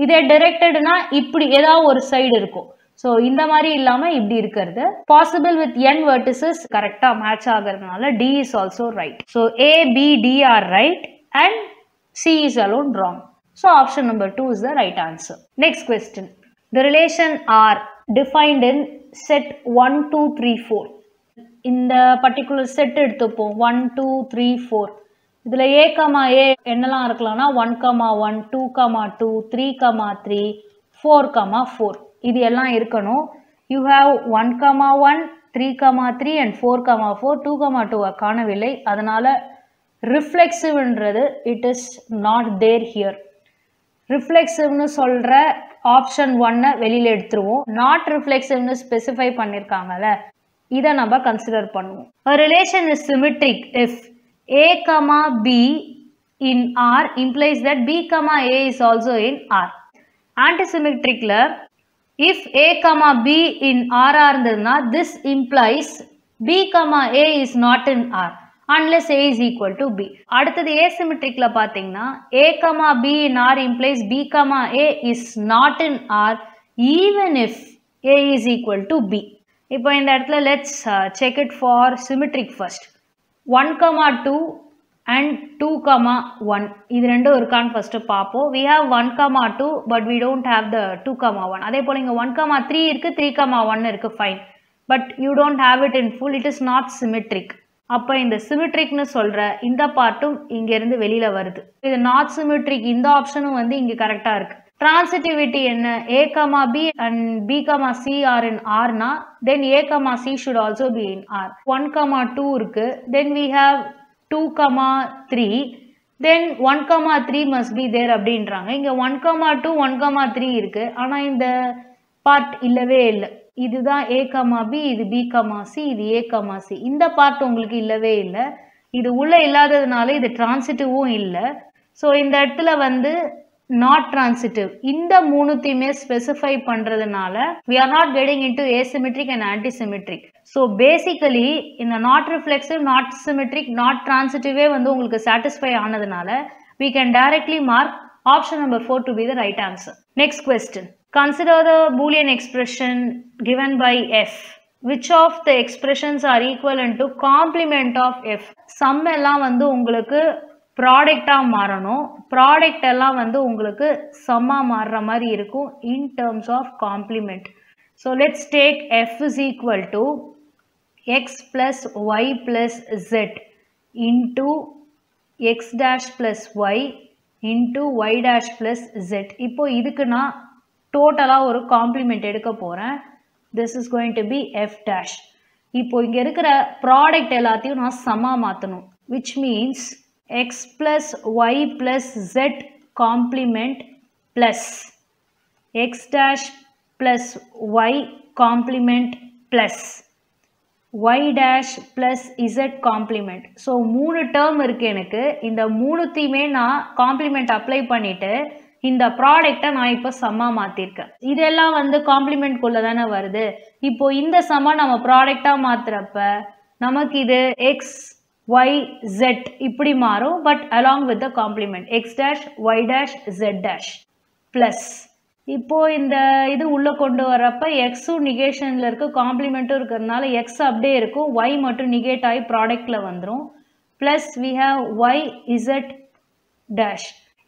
A: இதே டிரெக்டட்னா இப்படி ஏதாவது ஒரு சைடு இருக்கும். ஸோ இந்த மாதிரி இல்லாமல் இப்படி இருக்கிறது பாசிபிள் வித் n vertices கரெக்டாக மேட்ச் ஆகிறதுனால D is also right. So A, B, D are right and C is alone wrong. So option number 2 is the right answer. Next question. The relation R defined in set 1, 2, 3, 4. இந்த particular set எடுத்துப்போம் 1, 2, 3, 4. இதில் A, A என்னெல்லாம் இருக்கலாம்னா 1, 1, 2, 2, 3, 3, 4, 4. இது எல்லாம் இருக்கணும். You have 1, 1, 3, 3 and 4, 4, 2, 2 காணவில்லை. அதனால ரிஃப்ளெக்சிவ்ன்றது it is not there here. ரிஃப்ளெக்சிவ்னு சொல்கிற ஆப்ஷன் 1 வெளியில் எடுத்துருவோம். நாட் ரிஃப்ளெக்சிவ்னு ஸ்பெசிஃபை பண்ணியிருக்காங்கல்ல, இதை நம்ம கன்சிடர் பண்ணுவோம். A relation is symmetric if A, B in R implies that B, A is also in R. Antisymmetricல if A, B in R இருந்ததுன்னா this implies B, A is not in R unless A is equal to B. அடுத்தது asymmetricல பார்த்தீங்கன்னா A, B in R implies B, A is not in R even if A is equal to B. இப்போ இந்த இடத்துல let's check it for symmetric first. 1, 2 and 2, 1 இது ரெண்டும் இருக்கான்னு first பார்ப்போம். we have 1, 2 but we don't have the 2, 1. அதே போல் இங்கே 1, 3 இருக்கு, 3, 1 இருக்கு, fine, but you don't have it in full. it is not symmetric. அப்போ இந்த சிமெட்ரிக்னு சொல்கிற இந்த பார்ட்டும் இங்கேருந்து வெளியில் வருது. இது நாட் சிமெட்ரிக் இந்த ஆப்ஷனும் வந்து இங்கே கரெக்டாக இருக்குது. Transitivity என்ன? A, B and B, C are in R na, then A, C should also be in R. 1, 2 இருக்கு, then we have 2, 3, then 1, 3 must be there அப்படின்றாங்க. இங்கே 1, 2, 1, 3 இருக்கு, ஆனால் இந்த பார்ட் இல்லவே இல்லை. இதுதான் A, B, இது B, C, இது A, C. இந்த பார்ட் உங்களுக்கு இல்லவே இல்லை. இது உள்ள இல்லாததுனால இது டிரான்சிட்டிவும் இல்லை. ஸோ இந்த இடத்துல வந்து நாட் டிரான்சிட்டிவ். இந்த மூணுத்தையுமே ஸ்பெசிஃபை பண்ணுறதுனால we are not getting into asymmetric and antisymmetric. So basically இந்த not reflexive, not symmetric, not டிரான்சிட்டிவே வந்து உங்களுக்கு சாட்டிஸ்ஃபை ஆனதுனால we can directly mark option number 4 to be the right answer. Next question. Consider the Boolean expression given by f. Which of the expressions are equivalent to complement of f? Sum எல்லாம் வந்து உங்களுக்கு ப்ராடக்டா மாறணும். Product எல்லாம் வந்து உங்களுக்கு சம்மா மாறுற மாதிரி இருக்கும் in terms of complement. So let's take f is equal to x plus y plus z into x dash plus y into y dash plus z. இப்போ இதுக்கு நான் டோட்டலாக ஒரு காம்ப்ளிமெண்ட் எடுக்க போகிறேன். This is going to be f dash. இப்போ இங்கே இருக்கிற ப்ராடக்ட் எல்லாத்தையும் நான் சம்மா மாற்றணும். which means x plus y plus z complement plus x dash plus y complement plus y dash plus z complement. So 3 term இருக்கு எனக்கு. இந்த மூணுத்தையுமே நான் காம்ப்ளிமெண்ட் அப்ளை பண்ணிட்டு இந்த ப்ராடக்டை நான் இப்போ சம்மா மாற்றிருக்கேன். இதெல்லாம் வந்து காம்ப்ளிமெண்ட்குள்ளே தானே வருது. இப்போ இந்த சம்மா நம்ம ப்ராடக்டாக மாற்றுறப்ப நமக்கு இது எக்ஸ் ஒய் ஜெட் இப்படி மாறும். But along with the complement x dash y dash z dash plus இப்போ இந்த இது உள்ளே கொண்டு வரப்ப எக்ஸும் நிகேஷனில் இருக்குது, காம்ப்ளிமெண்ட்டும் இருக்கிறதுனால எக்ஸ் அப்படியே இருக்கும், ஒய் மட்டும் நிகேட் ஆகி ப்ராடக்டில் வந்துடும். Plus we have y z dash,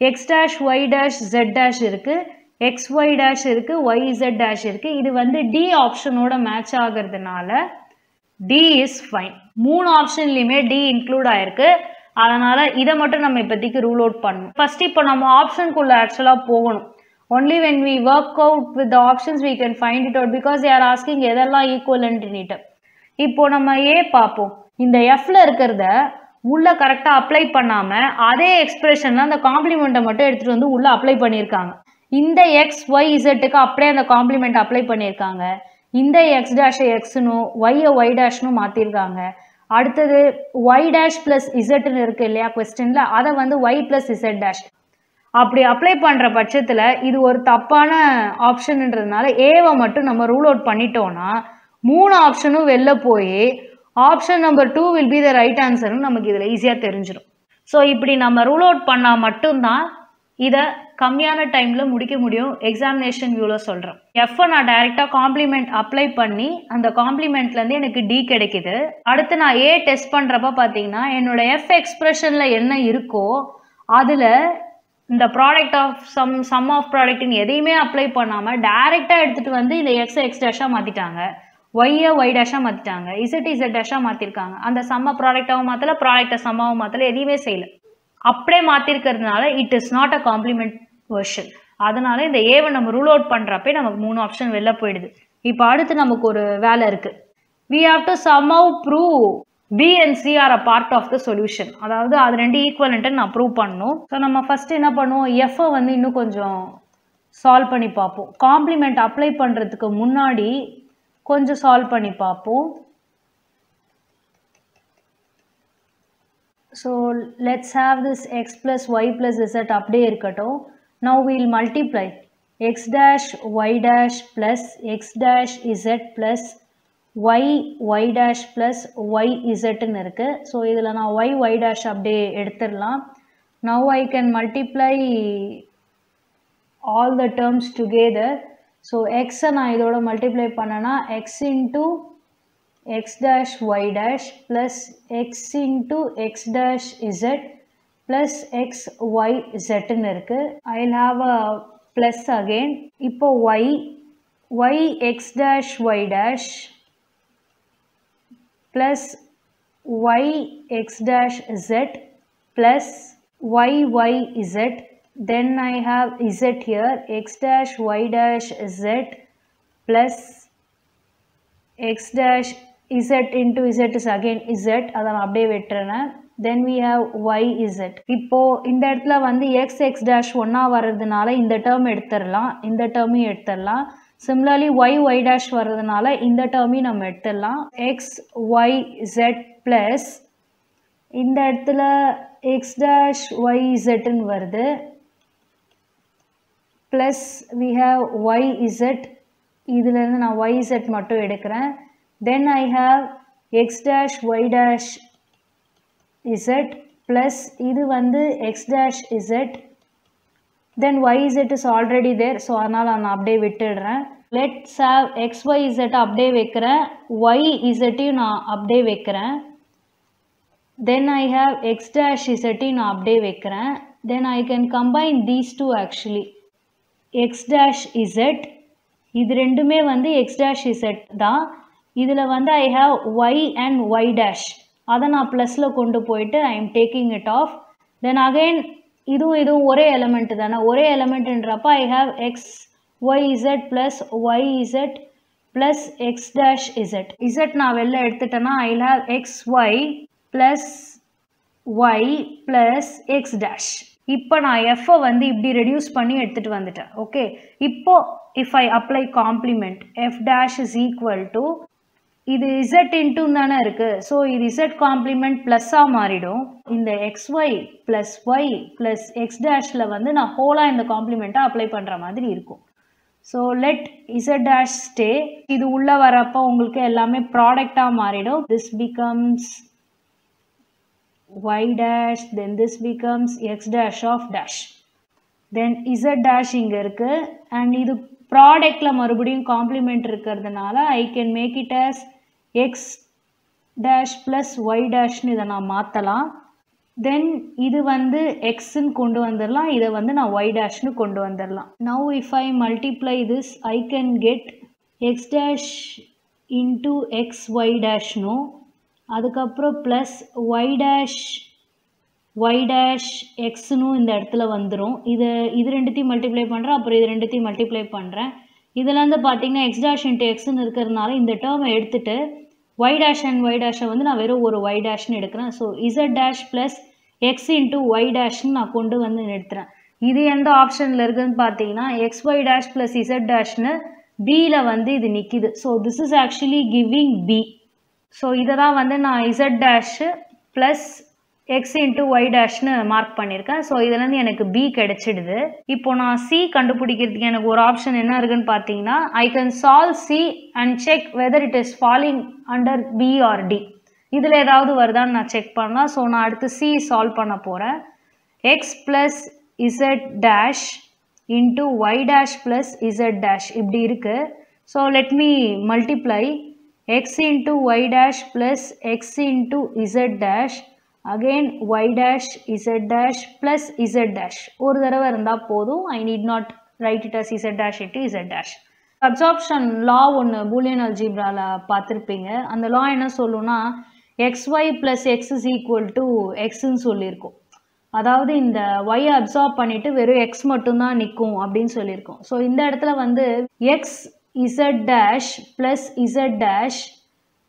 A: x dash y dash z dash இருக்குது, எக்ஸ் ஒய் டேஷ் இருக்குது, ஒய் இசட் டேஷ் இருக்குது. இது வந்து டி ஆப்ஷனோட மேட்ச் ஆகிறதுனால டி இஸ் ஃபைன். 3 ஆப்ஷன்லையுமே டி இன்க்ளூட் ஆயிருக்கு. அதனால் இதை மட்டும் நம்ம இப்போதைக்கு ரூல் அவுட் பண்ணணும். ஃபர்ஸ்ட் இப்போ நம்ம ஆப்ஷனுக்குள்ளே ஆக்சுவலாக போகணும். Only when we work out with the options we can find it out because they are asking எதெல்லாம் ஈக்குவலன்ட் நீட்டு. இப்போ நம்ம ஏ பார்ப்போம். இந்த எஃப்ல இருக்கிறத உள்ள கரெக்டாக அப்ளை பண்ணாமல் அதே எக்ஸ்பிரஷனில் அந்த காம்ப்ளிமெண்ட்டை மட்டும் எடுத்துகிட்டு வந்து உள்ளே அப்ளை பண்ணியிருக்காங்க. இந்த எக்ஸ் ஒய் இசட்டுக்கு அப்படியே அந்த காம்ப்ளிமெண்ட் அப்ளை பண்ணியிருக்காங்க. இந்த எக்ஸ் டேஷை எக்ஸ்னும் ஒய்யை ஒய் டேஷ்னும் மாற்றிருக்காங்க. அடுத்தது ஒய் டேஷ் ப்ளஸ் இசட்னு இருக்குது இல்லையா கொஸ்டினில், அதை வந்து ஒய் ப்ளஸ் இசட் டேஷ் அப்படி அப்ளை பண்ணுற பட்சத்தில் இது ஒரு தப்பான ஆப்ஷன்ன்றதுனால ஏவை மட்டும் நம்ம ரூல் அவுட் பண்ணிட்டோன்னா 3 ஆப்ஷனும் வெளில போய் option number 2 will be the right ஆன்சர்னு நமக்கு இதில் ஈஸியாக தெரிஞ்சிடும். ஸோ இப்படி நம்ம ரூல் அவுட் பண்ணால் மட்டும்தான் இதை கம்மியான டைமில் முடிக்க முடியும். எக்ஸாமினேஷன் வியூவில் சொல்கிறேன். எஃப்ஐ நான் டைரெக்டாக காம்ப்ளிமெண்ட் அப்ளை பண்ணி அந்த காம்ப்ளிமெண்ட்லேருந்து எனக்கு டி கிடைக்குது. அடுத்து நான் ஏ டெஸ்ட் பண்ணுறப்ப பார்த்தீங்கன்னா என்னோட எஃப் எக்ஸ்பிரஷனில் என்ன இருக்கோ அதில் இந்த ப்ராடக்ட் ஆஃப் சம் ஆஃப் ப்ராடக்ட்னு எதையுமே அப்ளை பண்ணாமல் டைரெக்டாக எடுத்துகிட்டு வந்து இந்த எக்ஸை எக்ஸ் டேஷாக மாற்றிட்டாங்க, ஒய்யை ஒய் டேஷாக மாற்றிட்டாங்க, இசட் இசட் டேஷாக மாற்றிருக்காங்க. அந்த சம்ம ப்ராடக்டாகவும் மாற்றலை, ப்ராடக்டை சம்மாவும் மாற்றலை, எதையுமே செய்யலை. அப்படியே மாற்றிருக்கிறதுனால it is not a complement version. அதனால இந்த ஏவை நம்ம ரூல் அவுட் பண்ணுறப்பே நமக்கு 3 ஆப்ஷன் வெளில போயிடுது. இப்போ அடுத்து நமக்கு ஒரு வேலை இருக்குது. we have to somehow prove B and C are a part of the solution. அதாவது அது 2 ஈக்குவலன்ட்டு நான் ப்ரூவ் பண்ணணும். ஸோ நம்ம ஃபஸ்ட்டு என்ன பண்ணுவோம், எஃப்ஐ வந்து இன்னும் கொஞ்சம் சால்வ் பண்ணி பார்ப்போம். காம்ப்ளிமெண்ட் அப்ளை பண்ணுறதுக்கு முன்னாடி கொஞ்சம் சால்வ் பண்ணி பார்ப்போம். So let's have this x plus y plus z அப்படியே இருக்கட்டும். Now we'll multiply x dash y dash plus x dash z plus y dash plus y இசட்னு இருக்குது. ஸோ இதில் நான் ஒய் டேஷ் அப்படியே எடுத்துடலாம். Now I can multiply all the terms together. So எக்ஸை நான் இதோட மல்டிப்ளை பண்ணேன்னா x into x dash y dash plus x into x dash z plus x y இசட்னு இருக்குது. I will have a plus again. இப்போ y x dash y dash plus y x dash z plus y z. Then I have z here, x dash y dash z plus x dash z into z is again z. அதான் அப்படியே வெட்டுறேன். Then we have y z. இப்போ இந்த இடத்துல வந்து x x dash ஒன்றா வர்றதுனால இந்த term எடுத்துடலாம், இந்த டேர்மையும் எடுத்துடலாம். Similarly y dash வர்றதுனால இந்த டேர்மையும் நம்ம எடுத்துடலாம். x y z plus இந்த இடத்துல x dash y z ன்னு வருது. Plus we have yz. இதிலிருந்து நான் yz மட்டும் எடுக்கிறேன். Then I have x dash y dash z plus இது வந்து x dash z. Then yz is already there. So அதனால் நான் அப்படியே விட்டுடுறேன். Let's have xyz அப்படியே வைக்கிறேன். yz நான் அப்படியே வைக்கிறேன். Then I have x dash z நான் அப்படியே வைக்கிறேன். Then I can combine these two actually. x dash z இது ரெண்டுமே வந்து x dash z தான். இதில் வந்து I have y and y dash. அதை நான் ப்ளஸில் கொண்டு போயிட்டு I am taking it off. Then again இதுவும் ஒரே எலிமெண்ட் தானே. ஒரே எலிமெண்ட்ன்றப்ப I have x yz plus yz plus x dash z. z நான் வெளில எடுத்துட்டேன்னா I will have xy plus y plus x dash. இப்போ நான் f வந்து இப்படி ரெடியூஸ் பண்ணி எடுத்துட்டு வந்துட்டேன். ஓகே, இப்போ if I apply complement f dash is equal to இது z into தானே இருக்கு. ஸோ இது z காம்ப்ளிமெண்ட் ப்ளஸ்ஸாக மாறிடும். இந்த xy plus y plus x dashல வந்து நான் ஹோலாக இந்த காம்ப்ளிமெண்ட்டாக அப்ளை பண்ணுற மாதிரி இருக்கும். So let z dash stay. இது உள்ளே வரப்போ உங்களுக்கு எல்லாமே ப்ராடக்டாக மாறிடும். this becomes y dash, then this becomes x dash of dash, then z dash இங்கே இருக்கு. and இது ப்ராடக்ட்ல மறுபடியும் காம்ப்ளிமெண்ட் இருக்கிறதுனால I can make it as x dash plus y dash ன்னு இதை நான் மாற்றலாம். தென் இது வந்து xன்னு கொண்டு வந்துடலாம், இதை வந்து நான் y dashன்னு கொண்டு வந்துடலாம். now if I multiply this I can get x dash into x y dash no, அதுக்கப்புறம் ப்ளஸ் y dash xன்னு இந்த இடத்துல வந்துடும். இது ரெண்டுத்தையும் மல்டிப்ளை பண்ணுறேன், அப்புறம் இது ரெண்டுத்தையும் மல்டிப்ளை பண்ணுறேன். இதில் வந்து பார்த்தீங்கன்னா x dash into xன்னு இருக்கிறதுனால இந்த டேர்மை எடுத்துட்டு y dash and y dash வந்து நான் வெறும் ஒரு y dashன்னு எடுக்கிறேன். So z dash plus x into y dashன்னு நான் கொண்டு வந்து நிறுத்துறேன். இது எந்த ஆப்ஷனில் இருக்குதுன்னு பார்த்தீங்கன்னா xy dash ப்ளஸ் z dashன்னு பியில் வந்து இது நிற்கிது. So this is actually giving b. So இதை தான் வந்து நான் z dash plus x into y dashன்னு மார்க் பண்ணியிருக்கேன். ஸோ இதுலேருந்து எனக்கு b கிடைச்சிடுது. இப்போ நான் c கண்டுபிடிக்கிறதுக்கு எனக்கு ஒரு ஆப்ஷன் என்ன இருக்குன்னு பார்த்தீங்கன்னா I can solve c and check whether it is falling under b or d. இதில் ஏதாவது வருதான்னு நான் செக் பண்ணலாம். ஸோ நான் அடுத்து c சால்வ் பண்ண போகிறேன். x plus z dash into y dash plus z dash இப்படி இருக்கு. So let me multiply x into y dash plus x into z dash again y dash z dash plus z dash. ஒரு தடவை இருந்தால் போதும். I need not write it as z dash into z dash. Absorption law ஒன்று Boolean அல்ஜீப்ராவில் பார்த்துருப்பீங்க. அந்த லா என்ன சொல்லுன்னா xy plus x is equal to xன்னு சொல்லியிருக்கோம். அதாவது இந்த y அப்சார்ப் பண்ணிவிட்டு வெறும் x மட்டும்தான் நிற்கும் அப்படின்னு சொல்லியிருக்கோம். ஸோ இந்த இடத்துல வந்து x z dash plus z dash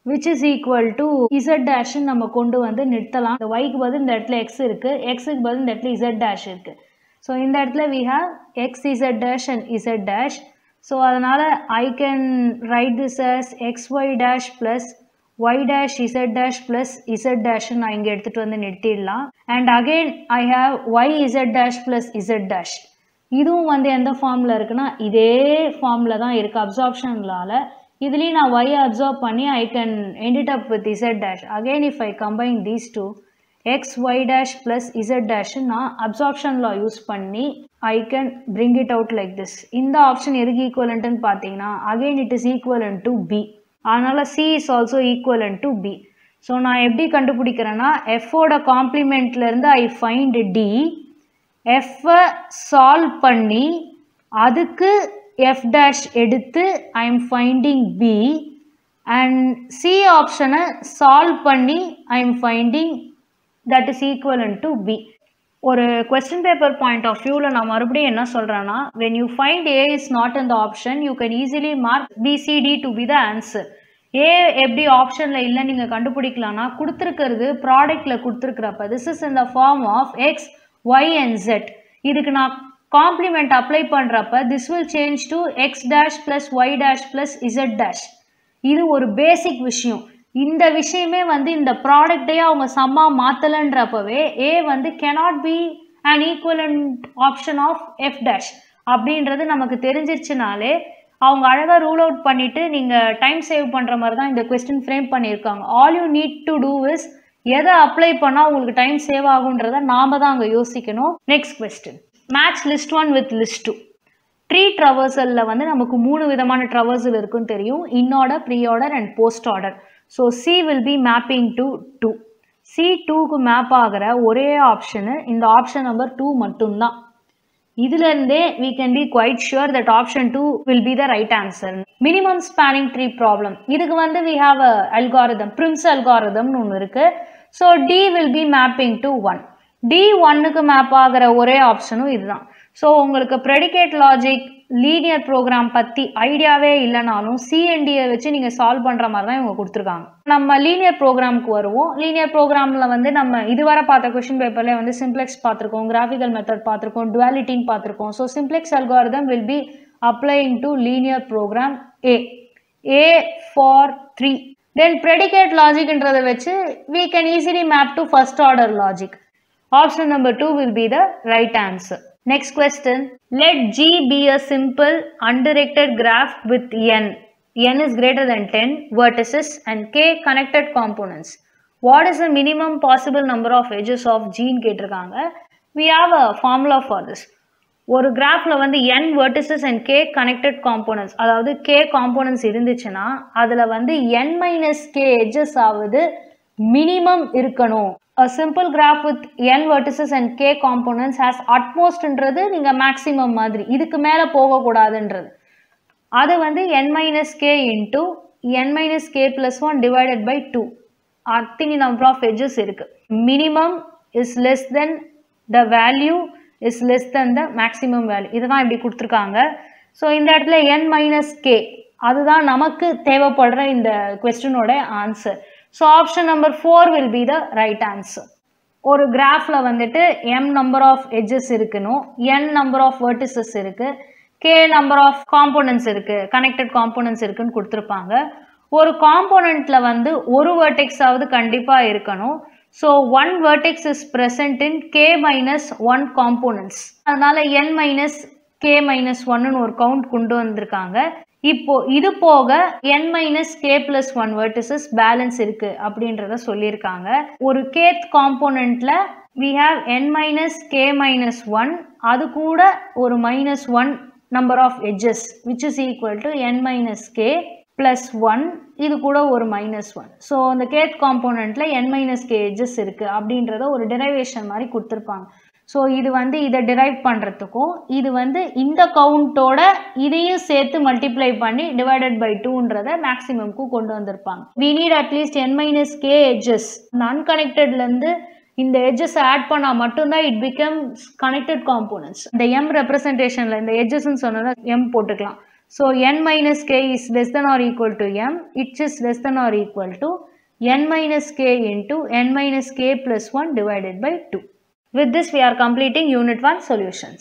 A: which is equal to z dash நம்ம கொண்டு வந்து நிறுத்தலாம். இந்த yக்கு பதில் இந்த இடத்துல x இருக்கு, xக்கு பதில் இந்த இடத்துல z dash இருக்கு. ஸோ இந்த இடத்துல we have x z dash and z dash. So அதனால I can write this as xy dash plus y dash z dash plus z dash நான் இங்கே எடுத்துகிட்டு வந்து நிறுத்திடலாம். and again I have y z dash plus z dash. இதுவும் வந்து எந்த ஃபார்மில் இருக்குன்னா இதே ஃபார்மில் தான் இருக்குது அப்சார்ப்ஷன்லால. இதுலேயும் நான் y அப்சார்ப் பண்ணி I can end it up with z dash. again if I combine these two x y dash plus z dash நான் அப்சார்ப்ஷன் லா யூஸ் பண்ணி I can bring it out like this. இந்த option எதுக்கு ஈக்குவலண்ட்னு பார்த்தீங்கன்னா again it is equivalent to b. அதனால் c is also equivalent to b. So நான் எப்படி கண்டுபிடிக்கிறேன்னா f-ஓட காம்ப்ளிமெண்ட்லேருந்து I find d, f-ஐ solve பண்ணி அதுக்கு f dash எடுத்து I am finding b and c ஆப்ஷனை சால்வ் பண்ணி I am finding that is equivalent to b. ஒரு question paper point of viewல நான் மறுபடியும் என்ன சொல்கிறேன்னா when you find a is not in the option you can easily mark b c d to be the answer. a எப்படி ஆப்ஷனில் இல்லை நீங்கள் கண்டுபிடிக்கலாம்னா கொடுத்துருக்கிறது ப்ராடக்டில் கொடுத்துருக்குறப்ப this is in the form of x y and z. இதுக்கு நான் complement apply பண்ணுறப்ப this will change to x dash plus y dash plus z dash. இது ஒரு பேசிக் விஷயம். இந்த விஷயமே வந்து இந்த ப்ராடக்டையே அவங்க சம்மா மாற்றலைன்றப்பவே ஏ வந்து cannot be an equivalent option of f dash அப்படின்றது நமக்கு தெரிஞ்சிருச்சுனாலே அவங்க அழகாக ரூல் அவுட் பண்ணிவிட்டு நீங்கள் டைம் சேவ் பண்ணுற மாதிரி தான் இந்த கொஸ்டின் ஃப்ரேம் பண்ணியிருக்காங்க. All you need to do is எதை அப்ளை பண்ணால் உங்களுக்கு டைம் சேவ் ஆகுன்றதை நாம தான் அங்கே யோசிக்கணும். Next question, match list 1 with list 2. Tree ட்ரவர்சலில் வந்து நமக்கு 3 விதமான ட்ரவர்சல் இருக்குன்னு தெரியும், inorder, pre order and post order. So C will be mapping to 2. C2க்கு மேப் ஆகிற ஒரே ஆப்ஷனு இந்த ஆப்ஷன் நம்பர் 2 மட்டும்தான். இதுலேருந்தே we can be quite sure that option 2 will be the right answer. Minimum spanning tree problem. இதுக்கு வந்து we have a algorithm, Prim's algorithm ஒன்று இருக்கு. So D will be mapping to 1. D1க்கு map ஆகிற ஒரே ஆப்ஷனும் இதுதான். So உங்களுக்கு ப்ரெடிகேட் லாஜிக் லீனியர் ப்ரோக்ராம் பற்றி ஐடியாவே இல்லைனாலும் சிஎன்டியை வச்சு நீங்கள் சால்வ் பண்ணுற மாதிரி தான் இவங்க கொடுத்துருக்காங்க. நம்ம லீனியர் ப்ரோக்ராமுக்கு வருவோம். லீனியர் ப்ரோக்ராமில் வந்து நம்ம இதுவரை பார்த்த கொஷின் பேப்பர்லேயே வந்து சிம்ப்ளெக்ஸ் பார்த்துருக்கோம், கிராஃபிக்கல் மெத்தட் பார்த்துருக்கோம், டுவாலிட்டின்னு பார்த்துருக்கோம். So simplex algorithm will be applying to linear program A for 3. Then predicate லாஜிக்ன்றதை வச்சு we can easily map to first order logic. Option number 2 will be the right answer. Next question, let G be a simple undirected graph with n. N is greater than 10 vertices and k connected components. What is the minimum possible number of edges of G ன்னு கேட்டிருக்காங்க. We have a formula for this. ஒரு கிராஃபில் வந்து n vertices and k connected components, அதாவது k components இருந்துச்சுன்னா அதில் வந்து n minus k edges ஆவது minimum இருக்கணும். A simple graph with n vertices and k components has utmostன்றது நீங்கள் மேக்ஸிமம் மாதிரி, இதுக்கு மேலே போகக்கூடாதுன்றது. அது வந்து n minus k into n minus k plus 1 divided by 2. அத்தனை number of edges இருக்கு. Minimum is less than the value is less than the maximum value. இதுதான் இப்படி கொடுத்துருக்காங்க. ஸோ இந்த இடத்துல n minus k அதுதான் நமக்கு தேவைப்படுற இந்த கொஸ்டினோட answer. So option number 4 will be the right answer. ஒரு கிராஃபில் வந்துட்டு m number of edges இருக்கணும், n number of vertices இருக்கு, k number of components இருக்கு, connected components இருக்குன்னு கொடுத்துருப்பாங்க. ஒரு காம்போனண்ட்டில் வந்து ஒரு vertex ஆவது கண்டிப்பாக இருக்கணும். So 1 vertex is present in k minus 1 components. அதனால n minus k minus 1ன்னு ஒரு கவுண்ட் கொண்டு வந்திருக்காங்க. இப்போ இது போக n minus k plus 1 vertices balance இருக்கு அப்படின்றத சொல்லியிருக்காங்க. ஒரு kth காம்போனண்ட்ல we have n minus k minus 1, அது கூட ஒரு minus 1 number of edges which is equal to n minus k plus 1, இது கூட ஒரு minus 1. ஸோ அந்த kth காம்போனண்ட்ல n minus k edges இருக்கு அப்படின்றத ஒரு டெரைவேஷன் மாதிரி கொடுத்துருப்பாங்க. ஸோ இது வந்து இதை டிரைவ் பண்ணுறதுக்கும் இது வந்து இந்த கவுண்டோட இதையும் சேர்த்து மல்டிப்ளை பண்ணி டிவைடட் பை 2ன்றதை மேக்ஸிமம்க்கு கொண்டு வந்திருப்பாங்க. we need at least n minus k edges. இந்த அன்கனெக்டட்லேருந்து இந்த எட்ஜஸ் ஆட் பண்ணால் மட்டும்தான் it becomes connected components. இந்த m ரெப்ரசன்டேஷனில் இந்த எட்ஜஸ்ன்னு சொன்னதை m போட்டுக்கலாம். So n minus k is less than or equal to m, it is less than or equal to n minus k into n minus k plus 1 divided by 2. With this, we are completing Unit 1 solutions.